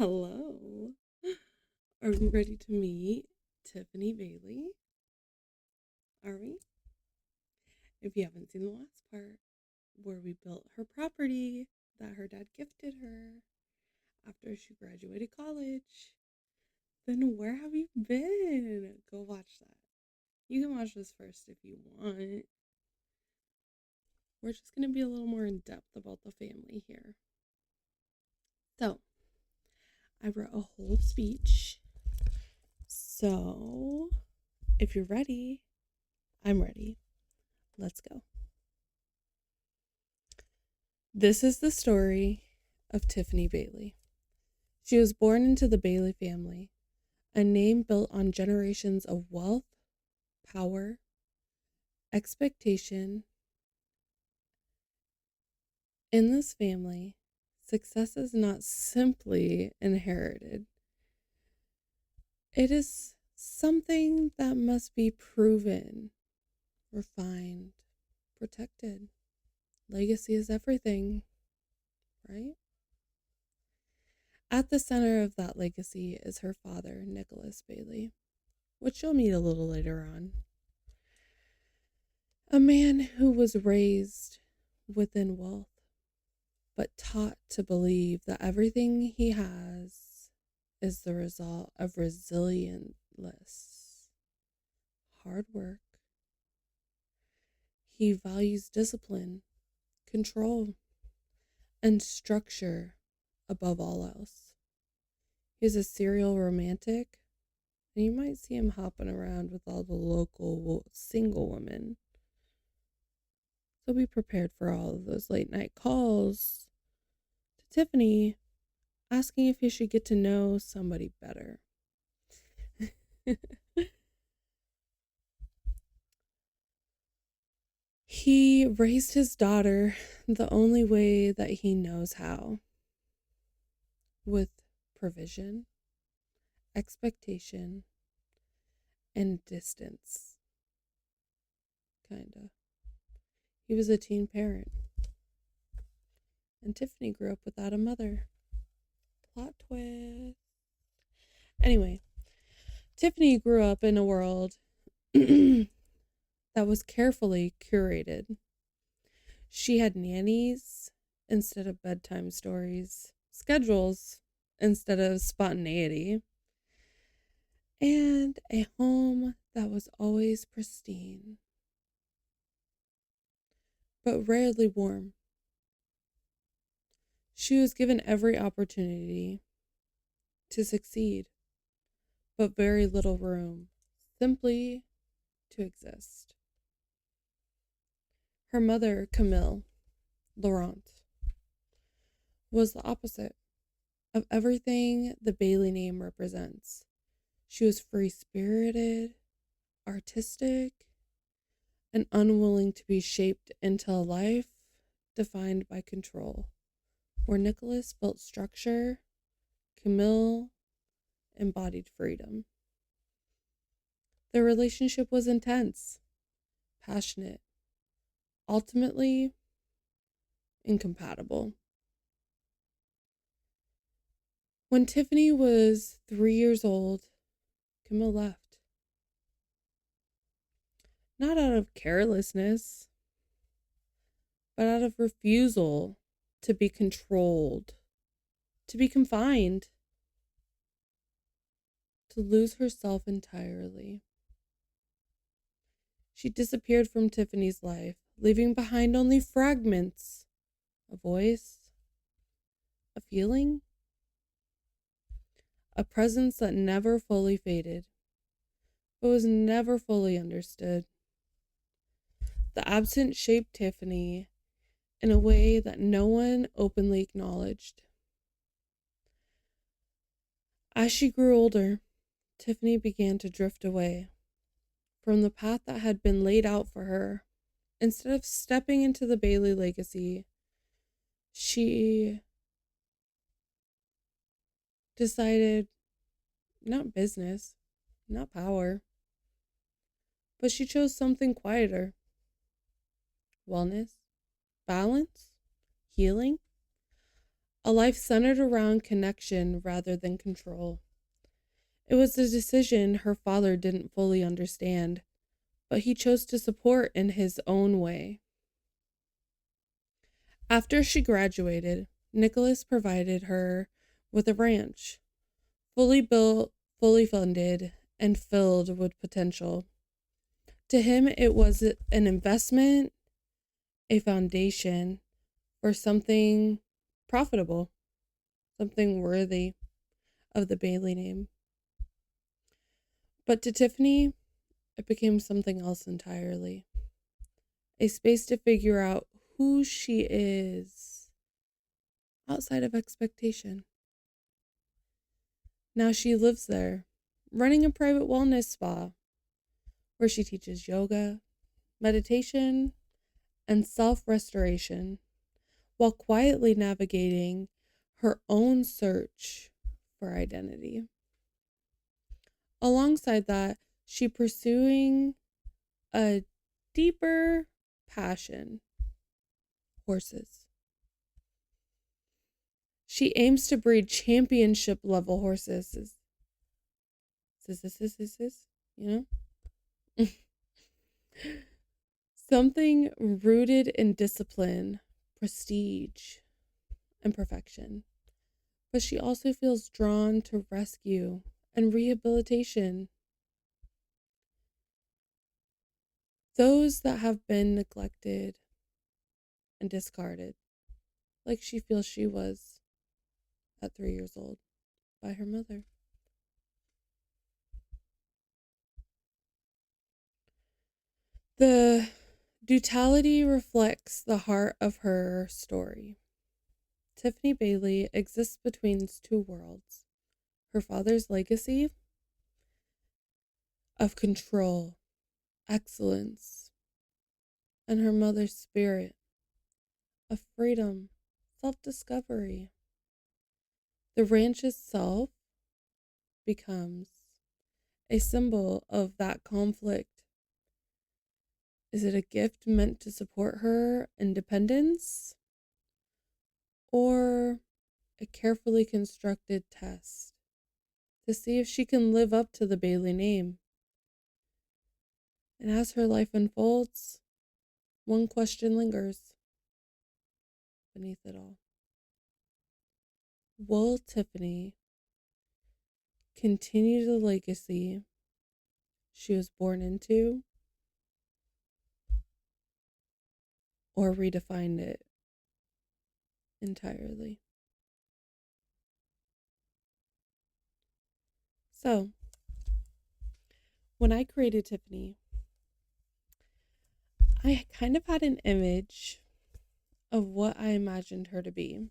Hello. Are we ready to meet Tiffany Bailey? Are we? If you haven't seen the last part, where we built her property that her dad gifted her after she graduated college, then where have you been? Go watch that. You can watch this first if you want. We're just going to be a little more in depth about the family here. So, I wrote a whole speech. So, if you're ready, I'm ready. Let's go. This is the story of Tiffany Bailey. She was born into the Bailey family, a name built on generations of wealth, power, expectation. In this family, success is not simply inherited. It is something that must be proven, refined, protected. Legacy is everything, right? At the center of that legacy is her father, Nicholas Bailey, which you'll meet a little later on. A man who was raised within wealth, but taught to believe that everything he has is the result of resilientless hard work. He values discipline, control, and structure above all else. He's a serial romantic, and you might see him hopping around with all the local single women. So be prepared for all of those late night calls to Tiffany asking if he should get to know somebody better. He raised his daughter the only way that he knows how, with provision, expectation, and distance. Kinda. He was a teen parent. And Tiffany grew up without a mother. Plot twist. Anyway, Tiffany grew up in a world that was carefully curated. She had nannies instead of bedtime stories, schedules instead of spontaneity, and a home that was always pristine, but rarely warm. She was given every opportunity to succeed, but very little room simply to exist. Her mother, Camille Laurent, was the opposite of everything the Bailey name represents. She was free-spirited, artistic, and unwilling to be shaped into a life defined by control. Where Nicholas built structure, Camille embodied freedom. Their relationship was intense, passionate, ultimately incompatible. When Tiffany was 3 years old, Camille left. Not out of carelessness, but out of refusal to be controlled, to be confined, to lose herself entirely. She disappeared from Tiffany's life, leaving behind only fragments, a voice, a feeling, a presence that never fully faded, but was never fully understood. The absent shaped Tiffany in a way that no one openly acknowledged. As she grew older, Tiffany began to drift away from the path that had been laid out for her. Instead of stepping into the Bailey legacy, she decided not business, not power, but she chose something quieter. Wellness, balance, healing, a life centered around connection rather than control. It was a decision her father didn't fully understand, but he chose to support in his own way. After she graduated, Nicholas provided her with a ranch, fully built, fully funded, and filled with potential. To him, it was an investment, a foundation for something profitable, something worthy of the Bailey name. But to Tiffany, it became something else entirely. A space to figure out who she is outside of expectation. Now she lives there, running a private wellness spa where she teaches yoga, meditation, and self restoration while quietly navigating her own search for identity. Alongside that, she pursuing a deeper passion, horses. She aims to breed championship level horses. You know? Something rooted in discipline, prestige, and perfection. But she also feels drawn to rescue and rehabilitation. Those that have been neglected and discarded, like she feels she was at 3 years old by her mother. The duality reflects the heart of her story. Tiffany Bailey exists between two worlds: her father's legacy of control, excellence, and her mother's spirit of freedom, self discovery. The ranch itself becomes a symbol of that conflict. Is it a gift meant to support her independence, or a carefully constructed test to see if she can live up to the Bailey name? And as her life unfolds, one question lingers beneath it all. Will Tiffany continue the legacy she was born into, or redefine it entirely? So, when I created Tiffany, I kind of had an image of what I imagined her to be,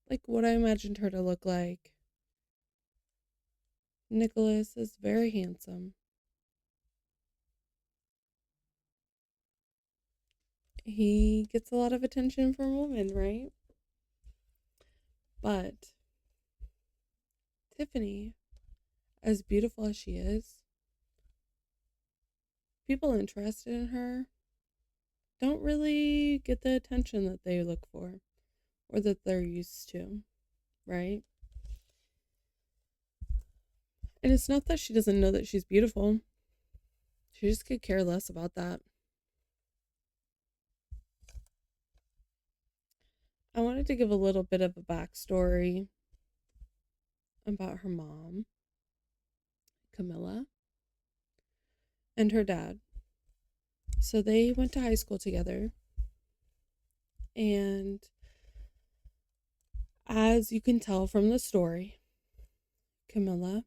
like what I imagined her to look like. Nicholas is very handsome. He gets a lot of attention from women, right? But Tiffany, as beautiful as she is, people interested in her don't really get the attention that they look for or that they're used to, right? And it's not that she doesn't know that she's beautiful. She just could care less about that. I wanted to give a little bit of a backstory about her mom, Camilla, and her dad. So they went to high school together. And as you can tell from the story, Camilla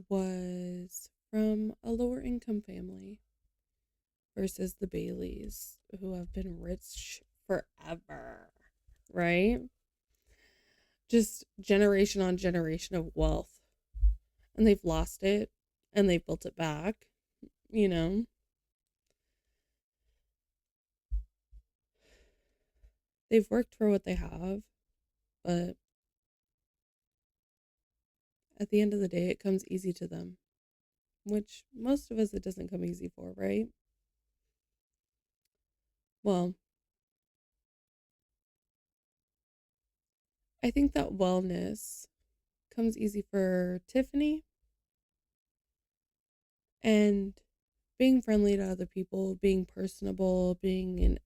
was from a lower income family versus the Baileys, who have been rich forever, right? Just generation on generation of wealth. And they've lost it and they've built it back, you know. They've worked for what they have, but at the end of the day, it comes easy to them, which most of us it doesn't come easy for, right? Well, I think that wellness comes easy for Tiffany, and being friendly to other people, being personable, being an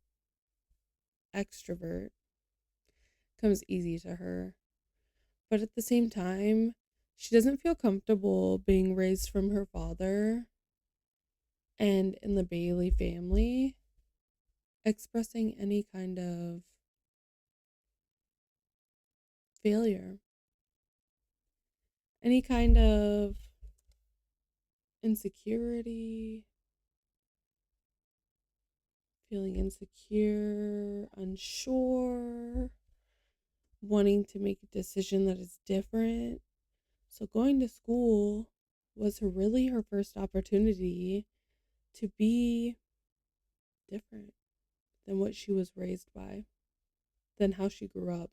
extrovert comes easy to her. But at the same time, she doesn't feel comfortable being raised from her father and in the Bailey family expressing any kind of failure, any kind of insecurity, feeling insecure, unsure, wanting to make a decision that is different. So going to school was really her first opportunity to be different than what she was raised by, than how she grew up,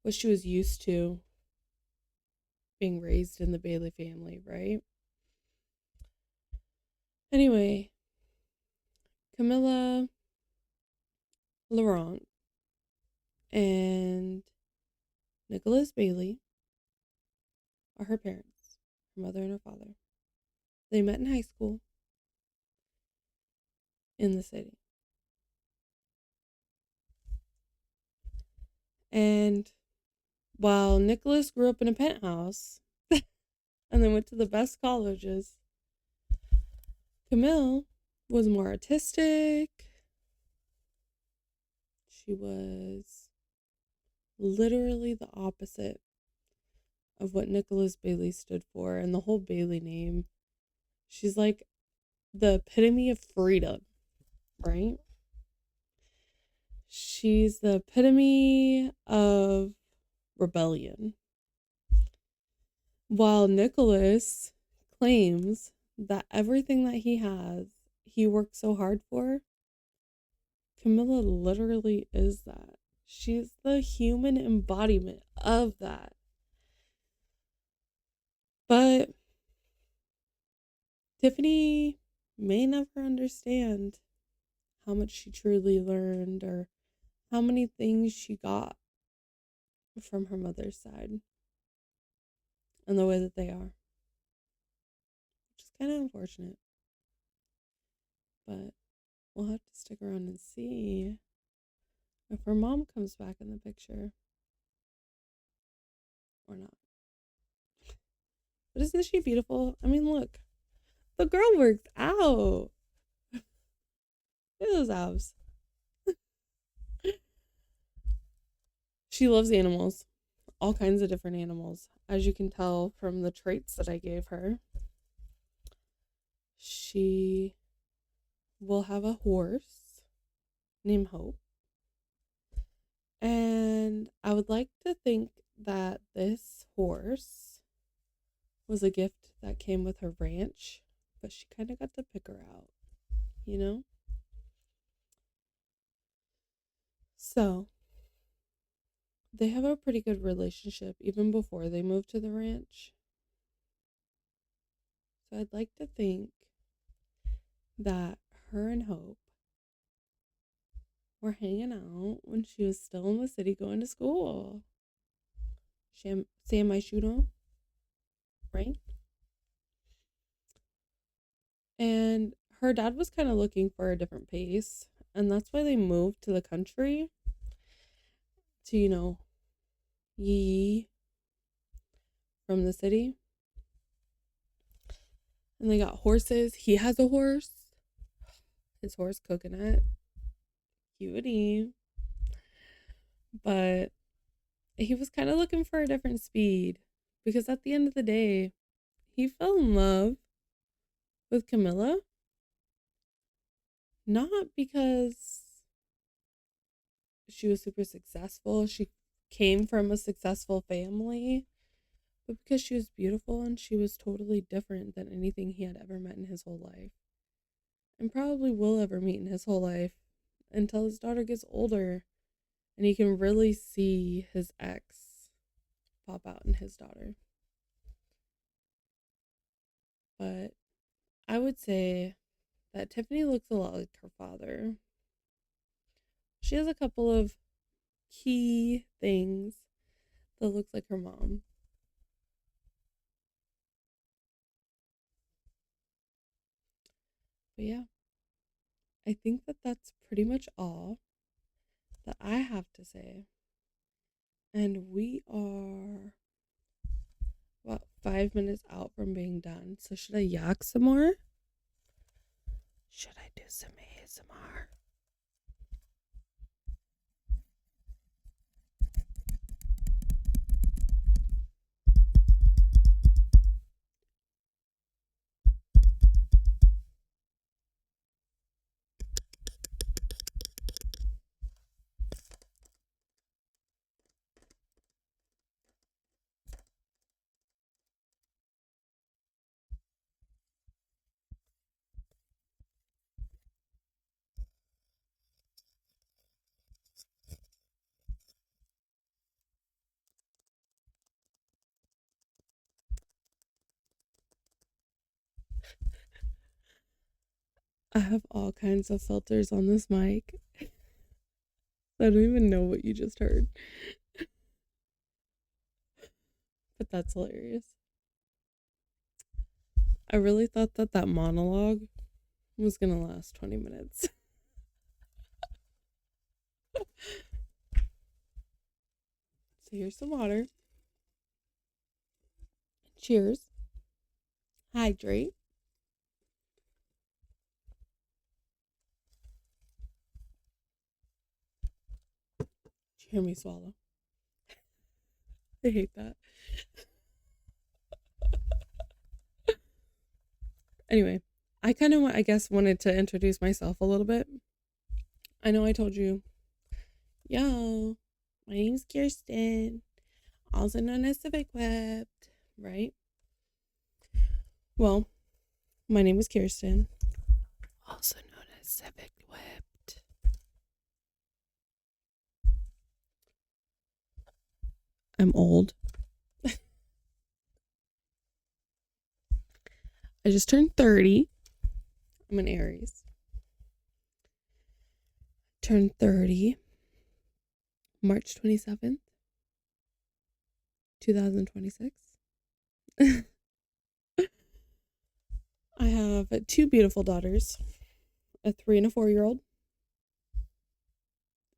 what she was used to being raised in the Bailey family, right? Anyway, Camilla, Laurent, and Nicholas Bailey are her parents, her mother and her father. They met in high school in the city. And while Nicholas grew up in a penthouse and then went to the best colleges, Camille was more artistic. She was literally the opposite of what Nicholas Bailey stood for and the whole Bailey name. She's like the epitome of freedom, right? She's the epitome of rebellion. While Nicholas claims that everything that he has, he worked so hard for, Camilla literally is that. She's the human embodiment of that. But Tiffany may never understand how much she truly learned or how many things she got from her mother's side and the way that they are, which is kind of unfortunate. But we'll have to stick around and see if her mom comes back in the picture or not. But isn't she beautiful? I mean, look, the girl worked out. Look at those abs. She loves animals, all kinds of different animals. As you can tell from the traits that I gave her, she will have a horse named Hope. And I would like to think that this horse was a gift that came with her ranch, but she kind of got to pick her out, you know? So, they have a pretty good relationship even before they moved to the ranch. So, I'd like to think that her and Hope were hanging out when she was still in the city going to school. Sam I shoot on, right? And her dad was kind of looking for a different pace, and that's why they moved to the country to, yee from the city. And they got horses. He has a horse. His horse, Coconut. Cutie. But he was kind of looking for a different speed because at the end of the day, he fell in love with Camilla. Not because she was super successful. She came from a successful family, but because she was beautiful and she was totally different than anything he had ever met in his whole life. And probably will ever meet in his whole life until his daughter gets older and he can really see his ex pop out in his daughter. But I would say that Tiffany looks a lot like her father. She has a couple of key things that looks like her mom. But yeah, I think that that's pretty much all that I have to say. And we are about 5 minutes out from being done. So should I yak some more? Should I do some ASMR? I have all kinds of filters on this mic. I don't even know what you just heard. But that's hilarious. I really thought that monologue was going to last 20 minutes. So here's some water. Cheers. Hydrate. Did you hear me swallow? I hate that. Anyway, I kind of, I guess, wanted to introduce myself a little bit. I know I told you, yo, my name's Kierstin, also known as Civic Webbed, right? Well, my name is Kierstin, also known as Civic Webbed. I'm old. I just turned 30. I'm an Aries. Turned 30 March 27th, 2026. I have 2 beautiful daughters, a 3 and a 4-year-old.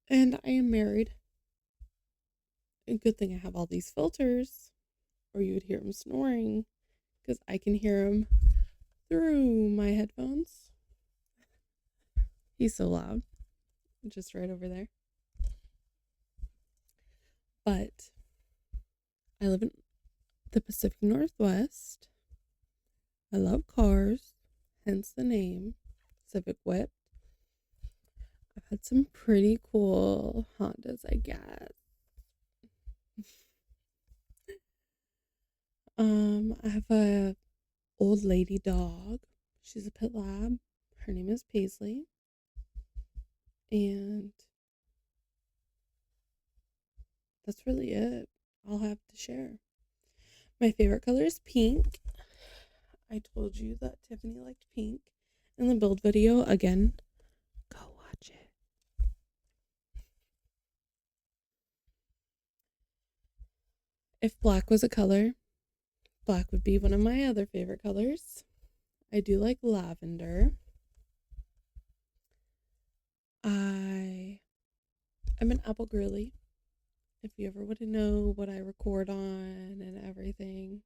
And I am married. A good thing I have all these filters, or you would hear him snoring, because I can hear him through my headphones. He's so loud, just right over there. But I live in the Pacific Northwest. I love cars, hence the name, Civic Whip. I've had some pretty cool Hondas, I guess. I have a old lady dog. She's a pit lab. Her name is Paisley. And that's really it. I'll have to share. My favorite color is pink. I told you that Tiffany liked pink in the build video. Again, go watch it. If black was a color, black would be one of my other favorite colors. I do like lavender. I'm an apple girly. If you ever want to know what I record on and everything,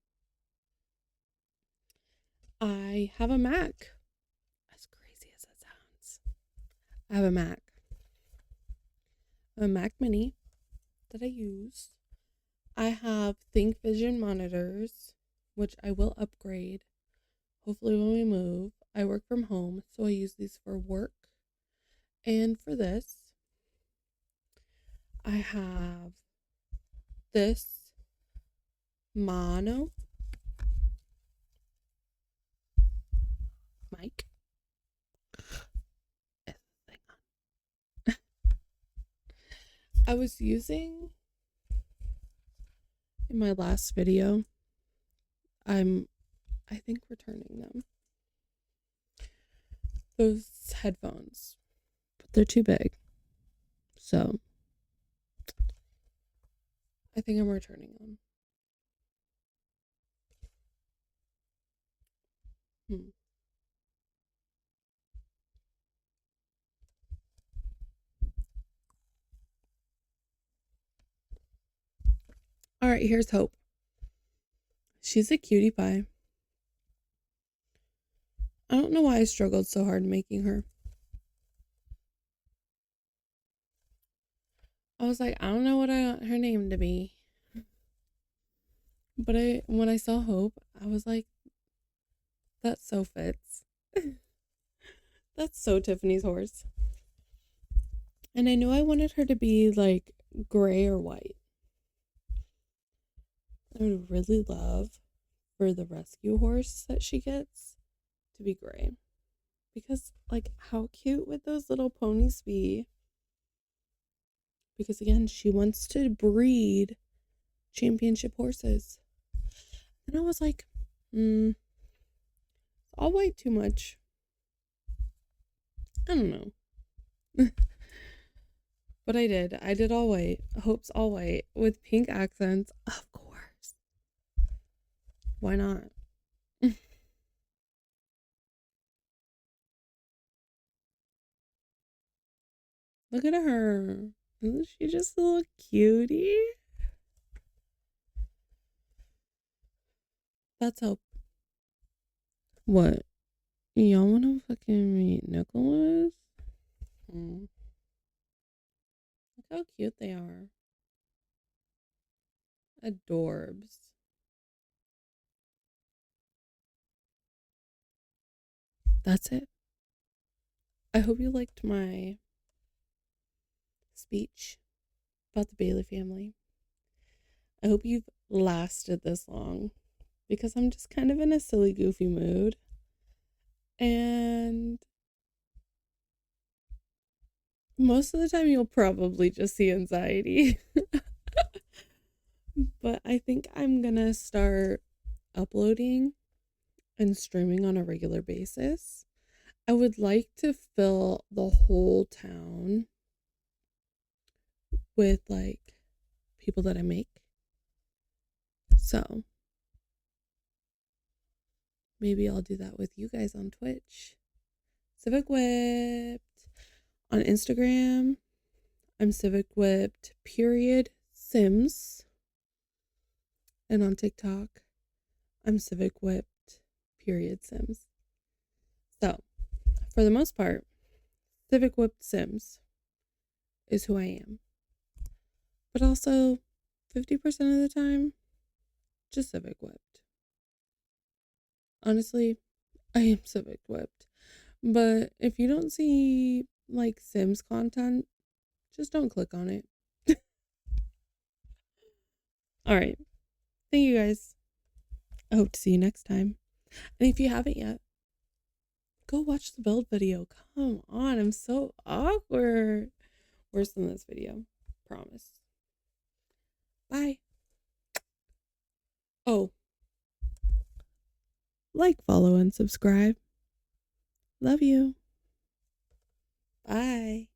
I have a Mac. As crazy as it sounds, I have a Mac. A Mac Mini that I use. I have Think Vision monitors, which I will upgrade hopefully when we move. I work from home, so I use these for work. And for this, I have this mono mic. I was using in my last video. I think returning them. Those headphones, but they're too big. So I think I'm returning them. All right, here's Hope. She's a cutie pie. I don't know why I struggled so hard making her. I was like, I don't know what I want her name to be. But when I saw Hope, I was like, that so fits. That's so Tiffany's horse. And I knew I wanted her to be like gray or white. I would really love for the rescue horse that she gets to be gray. Because, like, how cute would those little ponies be? Because, again, she wants to breed championship horses. And I was like, all white too much. I don't know. But I did. I did all white. Hope's all white with pink accents. Of course. Why not? Look at her. Isn't she just a little cutie? That's Hope. What? Y'all wanna fucking meet Nicholas? Look how cute they are. Adorbs. That's it. I hope you liked my speech about the Bailey family. I hope you've lasted this long because I'm just kind of in a silly, goofy mood. And most of the time, you'll probably just see anxiety. But I think I'm gonna start uploading and streaming on a regular basis. I would like to fill the whole town with like people that I make. So maybe I'll do that with you guys on Twitch. Civic Whipped. On Instagram, I'm Civic Whipped _Sims. And on TikTok, I'm Civic Whipped _Sims. So, for the most part, Civic Whipped Sims is who I am. But also, 50% of the time, just Civic Whipped. Honestly, I am Civic Whipped. But if you don't see like Sims content, just don't click on it. All right. Thank you guys. I hope to see you next time. And if you haven't yet, go watch the build video. Come on, I'm so awkward. Worse than this video. Promise. Bye. Oh, like, follow, and subscribe. Love you. Bye.